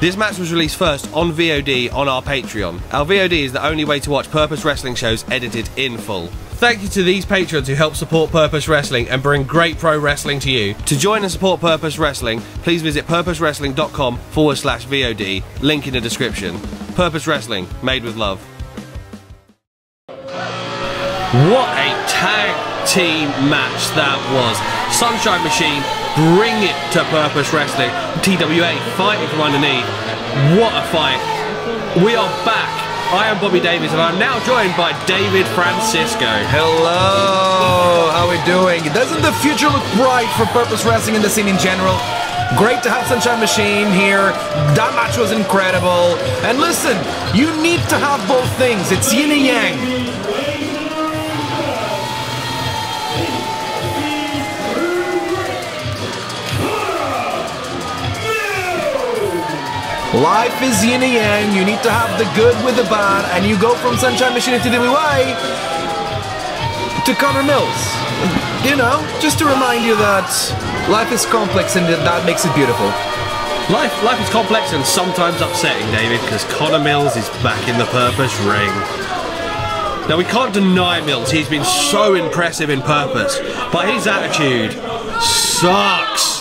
This match was released first on VOD on our Patreon. Our VOD is the only way to watch Purpose Wrestling shows edited in full. Thank you to these patrons who help support Purpose Wrestling and bring great pro wrestling to you. To join and support Purpose Wrestling, please visit purposewrestling.com/VOD, link in the description. Purpose Wrestling, made with love. What a tag team match that was. Sunshine Machine bring it to Purpose Wrestling. TWA fighting from underneath. What a fight. We are back. I am Bobby Davies and I'm now joined by David Francisco. Hello, how are we doing? Doesn't the future look bright for Purpose Wrestling in the scene in general? Great to have Sunshine Machine here. That match was incredible. And listen, you need to have both things. It's yin and yang. Life is yin and yang, you need to have the good with the bad, and you go from Sunshine Machine to TWA to Connor Mills. You know, just to remind you that life is complex and that makes it beautiful. Life is complex and sometimes upsetting, David, because Connor Mills is back in the Purpose ring. Now we can't deny Mills, he's been so impressive in Purpose, but his attitude sucks.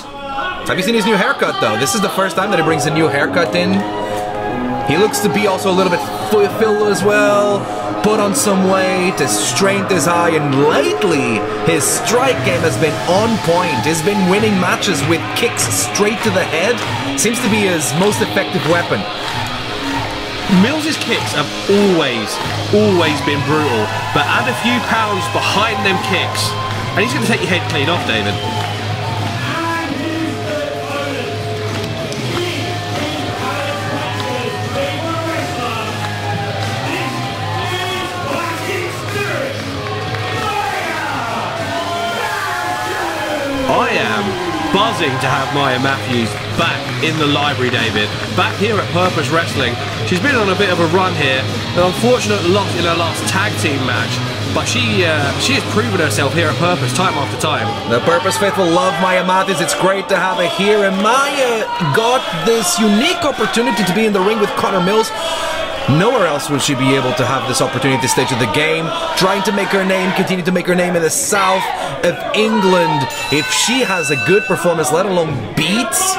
Have you seen his new haircut though? This is the first time that he brings a new haircut in. He looks to be also a little bit filled as well, put on some weight, his strength is high, and lately his strike game has been on point. He's been winning matches with kicks straight to the head. Seems to be his most effective weapon. Mills' kicks have always been brutal, but add a few pounds behind them kicks, and he's going to take your head clean off, David. I am buzzing to have Maya Matthews back in the library, David. Back here at Purpose Wrestling. She's been on a bit of a run here. An unfortunate loss in her last tag team match. But she has proven herself here at Purpose time after time. The Purpose faithful love Maya Matthews. It's great to have her here. And Maya got this unique opportunity to be in the ring with Connor Mills. Nowhere else will she be able to have this opportunity at this stage of the game. Trying to make her name, continue to make her name in the south of England. If she has a good performance, let alone beats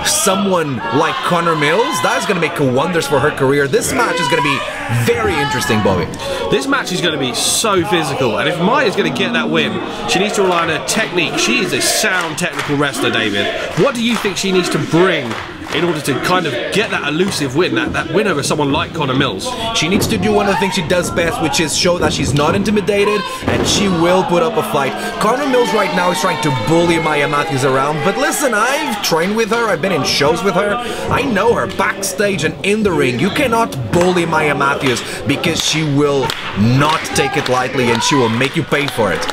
someone like Connor Mills, that's going to make wonders for her career. This match is going to be very interesting, Bobby. This match is going to be so physical, and if Maya's going to get that win, she needs to rely on her technique. She is a sound technical wrestler, David. What do you think she needs to bring in order to kind of get that elusive win, that win over someone like Connor Mills? She needs to do one of the things she does best, which is show that she's not intimidated, and she will put up a fight. Connor Mills right now is trying to bully Maya Matthews around, but listen, I've trained with her, I've been in shows with her, I know her backstage and in the ring. You cannot bully Maya Matthews because she will not take it lightly and she will make you pay for it.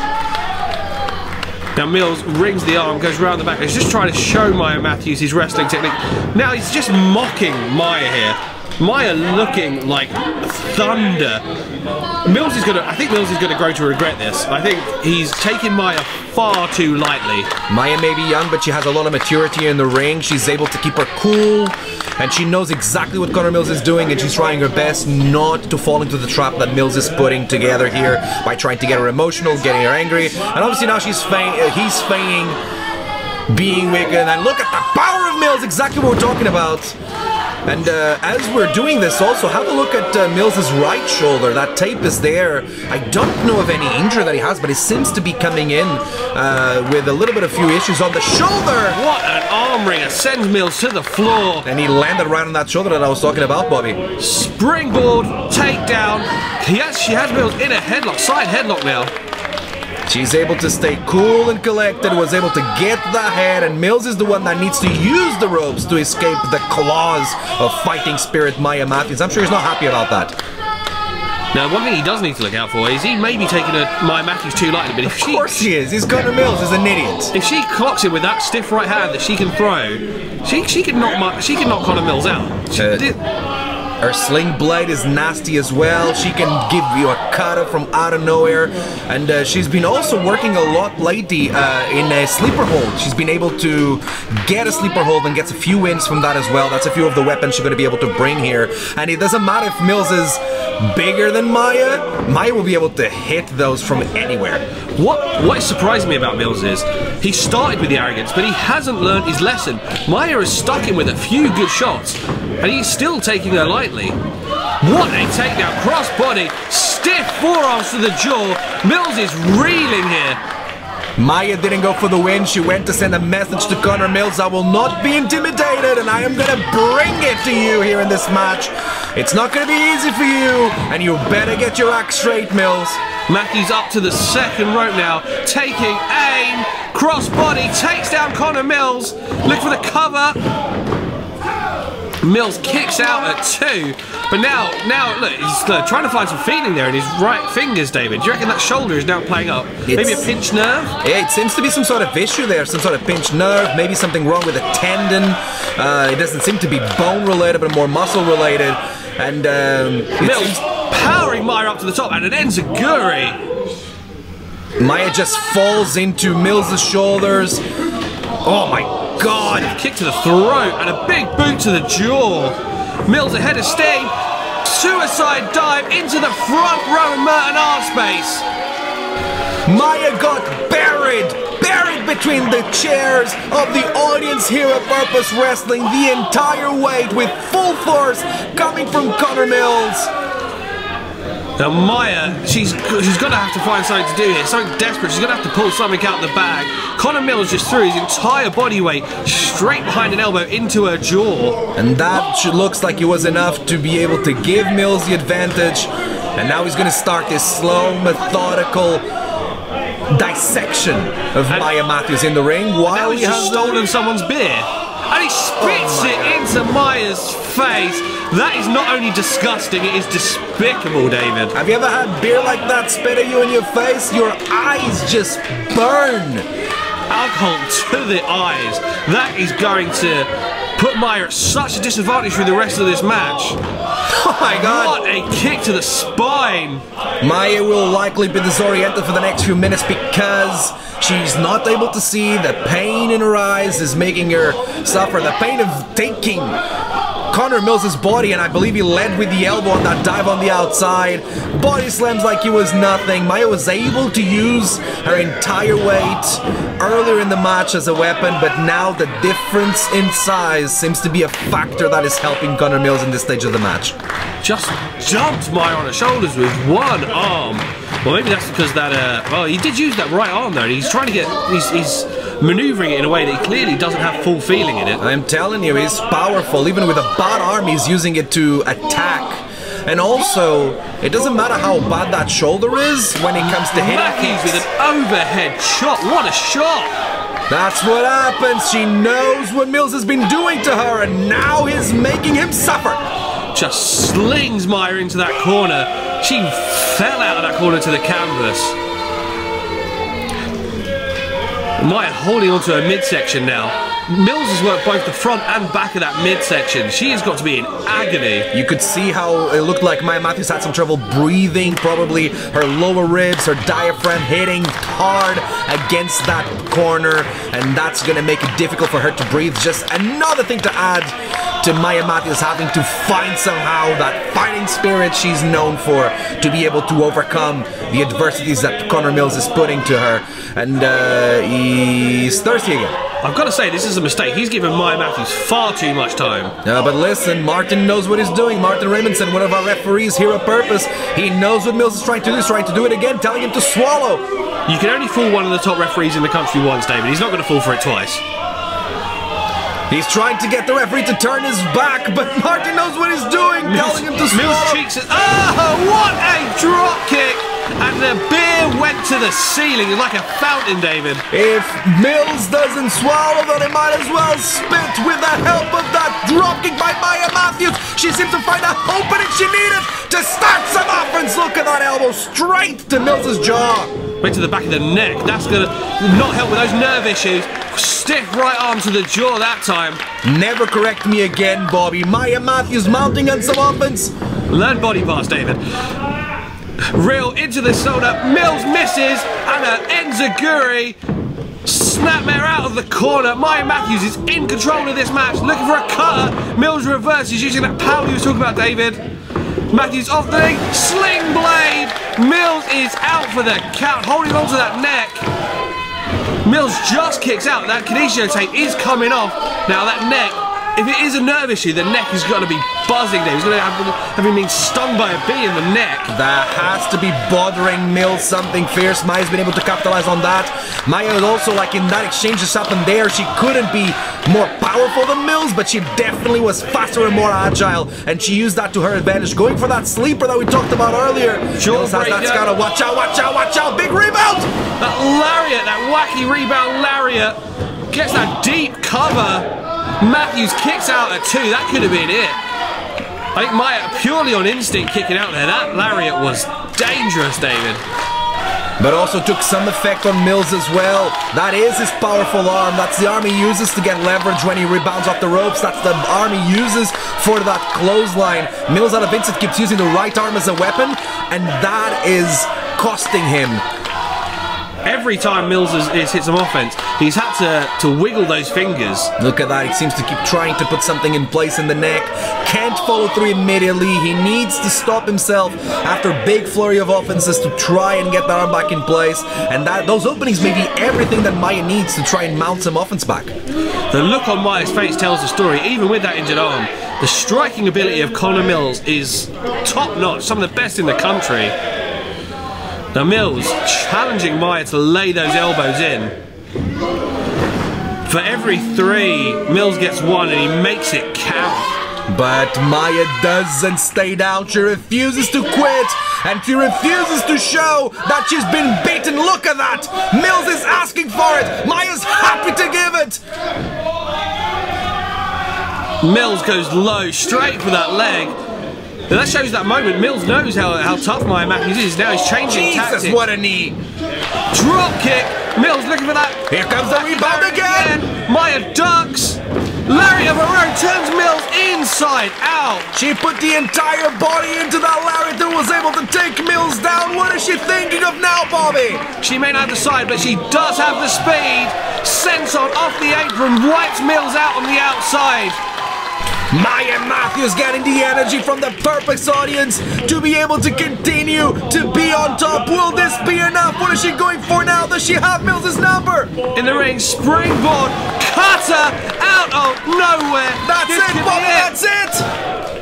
Now Mills rings the arm, goes round the back. He's just trying to show Maya Matthews his wrestling technique. Now he's just mocking Maya here. Maya looking like thunder. I think Mills is gonna grow to regret this. I think he's taking Maya far too lightly. Maya may be young, but she has a lot of maturity in the ring. She's able to keep her cool, and she knows exactly what Connor Mills is doing, and she's trying her best not to fall into the trap that Mills is putting together here by trying to get her emotional, getting her angry. And obviously now he's feigning being wicked, and look at the power of Mills, exactly what we're talking about. And as we're doing this also, have a look at Mills' right shoulder. That tape is there. I don't know of any injury that he has, but he seems to be coming in with a little bit of few issues on the shoulder. What an arm wringer, sends Mills to the floor. And he landed right on that shoulder that I was talking about, Bobby. Springboard, takedown. She has Mills in a headlock, side headlock now. She's able to stay cool and collected, was able to get the head, and Mills is the one that needs to use the ropes to escape the claws of fighting spirit Maya Matthews. I'm sure he's not happy about that. Now, one thing he does need to look out for is he may be taking Maya Matthews too lightly, but if Of course he is. He's Connor Mills. He's an idiot. If she clocks him with that stiff right hand that she can throw, she can knock Connor Mills out. Her sling blade is nasty as well. She can give you a cutter from out of nowhere. And she's been also working a lot lately in a sleeper hold. She's been able to get a sleeper hold and gets a few wins from that as well. That's a few of the weapons she's going to be able to bring here. And it doesn't matter if Mills is bigger than Maya. Maya will be able to hit those from anywhere. What is surprising me about Mills is he started with the arrogance, but he hasn't learned his lesson. Maya has stuck him with a few good shots, and he's still taking her lightly. What a takedown, crossbody, stiff forearms to the jaw. Mills is reeling here. Maya didn't go for the win. She went to send a message to Connor Mills. I will not be intimidated, and I am gonna bring it to you here in this match. It's not gonna be easy for you, and you better get your act straight, Mills. Matthews up to the second rope now, taking aim, crossbody, takes down Connor Mills. Look for the cover. Mills kicks out at 2, but now look, he's trying to find some feeling there in his right fingers, David. Do you reckon that shoulder is now playing up? Maybe a pinched nerve? Yeah, it seems to be some sort of issue there, some sort of pinched nerve, maybe something wrong with a tendon. It doesn't seem to be bone related, but more muscle related. And Mills powering Maya up to the top, and it ends a enziguri. Maya just falls into Mills' shoulders. Oh my God! Kick to the throat and a big boot to the jaw. Mills ahead of steam. Suicide dive into the front row of Merton arm space. Maya got buried between the chairs of the audience here at Purpose Wrestling. The entire weight with full force coming from Connor Mills. Now Maya, she's going to have to find something to do here, something desperate. She's going to have to pull something out of the bag. Connor Mills just threw his entire body weight straight behind an elbow into her jaw. And that looks like it was enough to be able to give Mills the advantage. And now he's going to start this slow, methodical dissection of Maya Matthews in the ring while he has stolen someone's beer. And he spits it into Maya's face. That is not only disgusting, it is despicable, David. Have you ever had beer like that spit at you in your face? Your eyes just burn. Alcohol to the eyes. That is going to put Maya at such a disadvantage through the rest of this match. Oh my God. What a kick to the spine. Maya will likely be disoriented for the next few minutes because she's not able to see. The pain in her eyes is making her suffer. The pain of taking Connor Mills' body, and I believe he led with the elbow on that dive on the outside. Body slams like it was nothing. Maya was able to use her entire weight earlier in the match as a weapon, but now the difference in size seems to be a factor that is helping Connor Mills in this stage of the match. Just jumped Maya on her shoulders with one arm. Well, maybe that's because that, well, he did use that right arm there, and he's trying to get, he's maneuvering it in a way that he clearly doesn't have full feeling in it. I'm telling you, he's powerful. Even with a bad arm, he's using it to attack. And also, it doesn't matter how bad that shoulder is when it comes to hitting Matthews kicks. with an overhead shot. What a shot! That's what happens. She knows what Mills has been doing to her, and now he's making him suffer. Just slings Maya into that corner. She fell out of that corner to the canvas. Maya holding onto her midsection now. Mills has worked both the front and back of that midsection. She has got to be in agony. You could see how it looked like Maya Matthews had some trouble breathing. Probably her lower ribs, her diaphragm hitting hard against that corner, and that's going to make it difficult for her to breathe. Just another thing to add to Maya Matthews having to find somehow that fighting spirit she's known for to be able to overcome the adversities that Connor Mills is putting to her. And he's thirsty again. I've got to say, this is a mistake. He's given Maya Matthews far too much time. But listen, Martin knows what he's doing. Martin Raymondson, one of our referees here at Purpose, he knows what Mills is trying to do. He's trying to do it again, telling him to swallow. You can only fool one of the top referees in the country once, David. He's not going to fall for it twice. He's trying to get the referee to turn his back, but Martin knows what he's doing, telling him to swallow. Mills cheeks it. Oh, what a drop kick! And the beer went to the ceiling. It's like a fountain, David. If Mills doesn't swallow, then he might as well spit with the help of that dropkick by Maya Matthews. She seemed to find a opening she needed to start some offense. Look at that elbow straight to Mills' jaw. Went to the back of the neck. That's going to not help with those nerve issues. stiff right arm to the jaw that time. Never correct me again, Bobby. Maya Matthews mounting on some offense. Learn body parts, David. Real into the shoulder. Mills misses, and an enziguri. Snapmare out of the corner. Maya Matthews is in control of this match, looking for a cutter. Mills reverses using that power you were talking about, David. Matthews off the knee, sling blade. Mills is out for the count, holding onto that neck. Mills just kicks out. That kinesio tape is coming off. Now that neck, if it is a nerve issue, the neck is going to be buzzing there. He's going to have been stung by a bee in the neck. That has to be bothering Mills something fierce. Maya's been able to capitalize on that. Maya was also, like, in that exchange that's happened there, she couldn't be more powerful than Mills, but she definitely was faster and more agile, and she used that to her advantage, going for that sleeper that we talked about earlier. Mills has that kind of watch out, watch out, watch out, big rebound! That lariat, that wacky rebound lariat, gets that deep cover. Matthews kicks out at 2, that could have been it. I think Maya, purely on instinct, kicking out there. That lariat was dangerous, David. But also took some effect on Mills as well. That is his powerful arm. That's the arm he uses to get leverage when he rebounds off the ropes. That's the arm he uses for that clothesline. Mills out of Vincent keeps using the right arm as a weapon, and that is costing him. Every time Mills has hit some offense, he's had to wiggle those fingers. Look at that, he seems to keep trying to put something in place in the neck. Can't follow through immediately. He needs to stop himself after a big flurry of offenses to try and get the arm back in place. And those openings may be everything that Maya needs to try and mount some offense back. The look on Maya's face tells the story. Even with that injured arm, the striking ability of Connor Mills is top-notch, some of the best in the country. Now Mills challenging Maya to lay those elbows in. For every 3, Mills gets 1 and he makes it count. But Maya doesn't stay down. She refuses to quit, and she refuses to show that she's been beaten. Look at that! Mills is asking for it. Maya's happy to give it. Mills goes low, straight for that leg. And that shows that moment. Mills knows how tough Maya Matthews is. Now he's changing tactics. Jesus, what a knee! Drop kick. Mills looking for that. Here comes the rebound again. Maya ducks. Lariat of her own turns Mills inside out. She put the entire body into that lariat and was able to take Mills down. What is she thinking of now, Bobby? She may not have the side, but she does have the speed. Senton off the apron, wipes Mills out on the outside. Maya Matthews getting the energy from the Purpose audience to be able to continue to be on top. Will this be enough? What is she going for now? Does she have Mills' number? In the ring, springboard, cutter, out of nowhere. That's it, Bobby, that's it!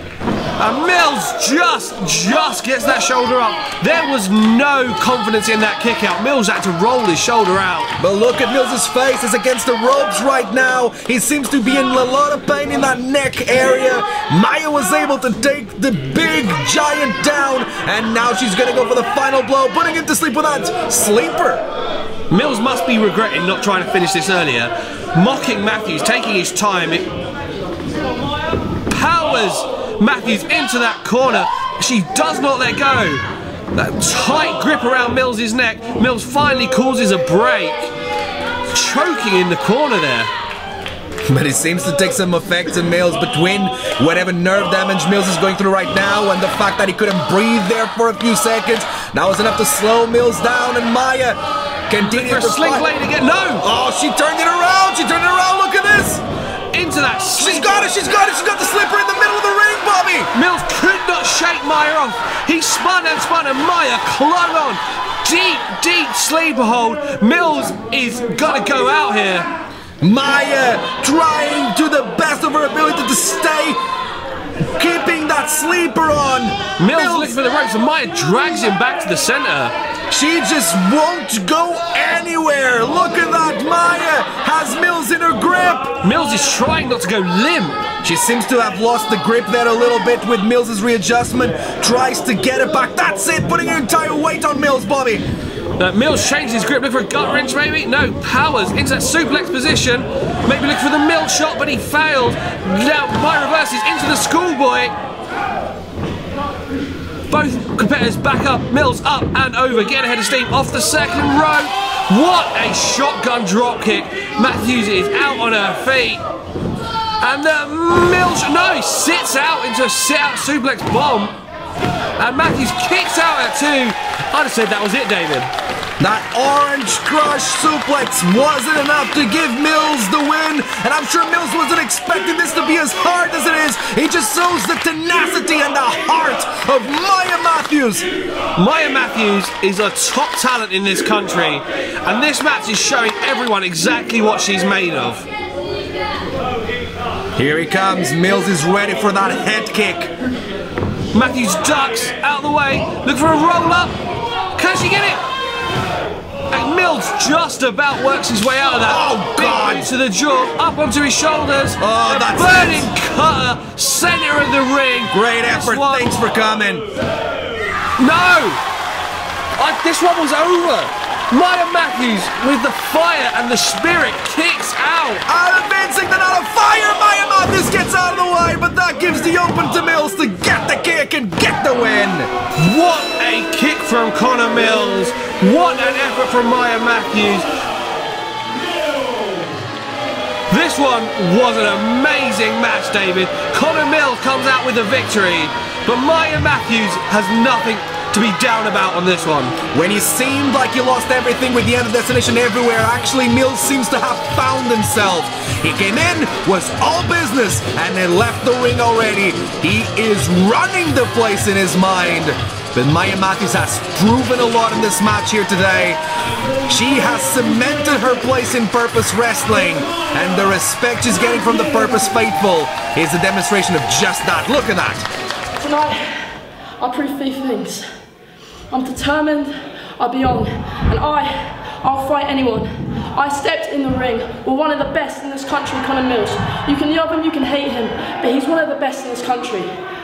And Mills just gets that shoulder up. There was no confidence in that kick out. Mills had to roll his shoulder out. But look at Mills' face. It's against the ropes right now. He seems to be in a lot of pain in that neck area. Maya was able to take the big giant down, and now she's gonna go for the final blow, putting him to sleep with that sleeper. Mills must be regretting not trying to finish this earlier. Mocking Matthews, taking his time. It powers Matthews into that corner. She does not let go. That tight grip around Mills' neck. Mills finally causes a break. Choking in the corner there. But it seems to take some effect in Mills between whatever nerve damage Mills is going through right now and the fact that he couldn't breathe there for a few seconds. That was enough to slow Mills down, and Maya continued to sling blade again. No! Oh, she turned it around. She turned it around. Look at this. Into that. She's got it. She's got it. She's got the slipper in the middle of the ring, Bobby. Mills could not shake Maya off. He spun, and Maya clung on. Deep sleeper hold. Mills is gonna go out here. Maya trying to the best of her ability to stay, keeping that sleeper on. Mills looking for the ropes, and Maya drags him back to the center. She just won't go anywhere. Look at that. Maya has Mills in her grip. Mills is trying not to go limp. She seems to have lost the grip there a little bit with Mills' readjustment. Tries to get it back. That's it, putting her entire weight on Mills, Bobby. Mills changed his grip, look for a gut wrench maybe? No, powers into that suplex position. Maybe look for the Mills shot, but he failed. Now Maya reverses into the schoolboy. Both competitors back up, Mills up and over, getting ahead of steam off the second rope. What a shotgun dropkick. Matthews is out on her feet. And Mills, no, he sits out into a sit-out suplex bomb. And Matthews kicks out at 2. I'd have said that was it, David. That orange crush suplex wasn't enough to give Mills the win, and I'm sure Mills wasn't expecting this to be as hard as it is. He just shows the tenacity and the heart of Maya Matthews. Maya Matthews is a top talent in this country, and this match is showing everyone exactly what she's made of. Here he comes. Mills is ready for that head kick. Matthews ducks out of the way, look for a roll-up. Can she get it? And Mills just about works his way out of that. Oh, God. Big boot to the jaw, up onto his shoulders. Oh, a that's burning it. cutter, center of the ring. Great effort. Thanks for coming. No! This one was over. Maya Matthews, with the fire and the spirit, kicks out. Advancing the knot of fire. Maya Matthews gets out of the way, but that gives the open to Mills to get the kick and get the win. What a kick from Connor Mills. What an effort from Maya Matthews. This one was an amazing match, David. Connor Mills comes out with a victory, but Maya Matthews has nothing to be down about on this one. When he seemed like he lost everything with the end of Destination Everywhere, actually Mills seems to have found himself. He came in, was all business, and then left the ring already. He is running the place in his mind. But Maya Matthews has proven a lot in this match here today. She has cemented her place in Purpose Wrestling, and the respect she's getting from the Purpose faithful is a demonstration of just that. Look at that. Tonight, I proved 3 things. I'm determined, I'll be on, and I'll fight anyone. I stepped in the ring with one of the best in this country, Connor Mills. You can love him, you can hate him, but he's one of the best in this country.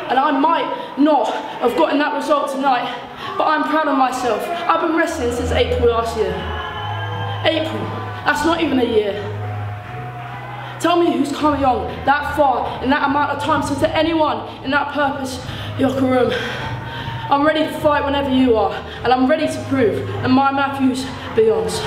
And I might not have gotten that result tonight, but I'm proud of myself. I've been wrestling since April last year. April, that's not even a year. Tell me who's coming on that far in that amount of time. So to anyone in that Purpose locker room, I'm ready to fight whenever you are, and I'm ready to prove that Maya Matthews beyonds.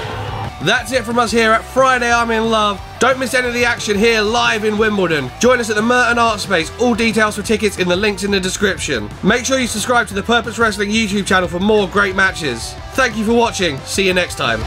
That's it from us here at Friday I'm in Love. Don't miss any of the action here live in Wimbledon. Join us at the Merton Art Space. All details for tickets in the links in the description. Make sure you subscribe to the Purpose Wrestling YouTube channel for more great matches. Thank you for watching. See you next time.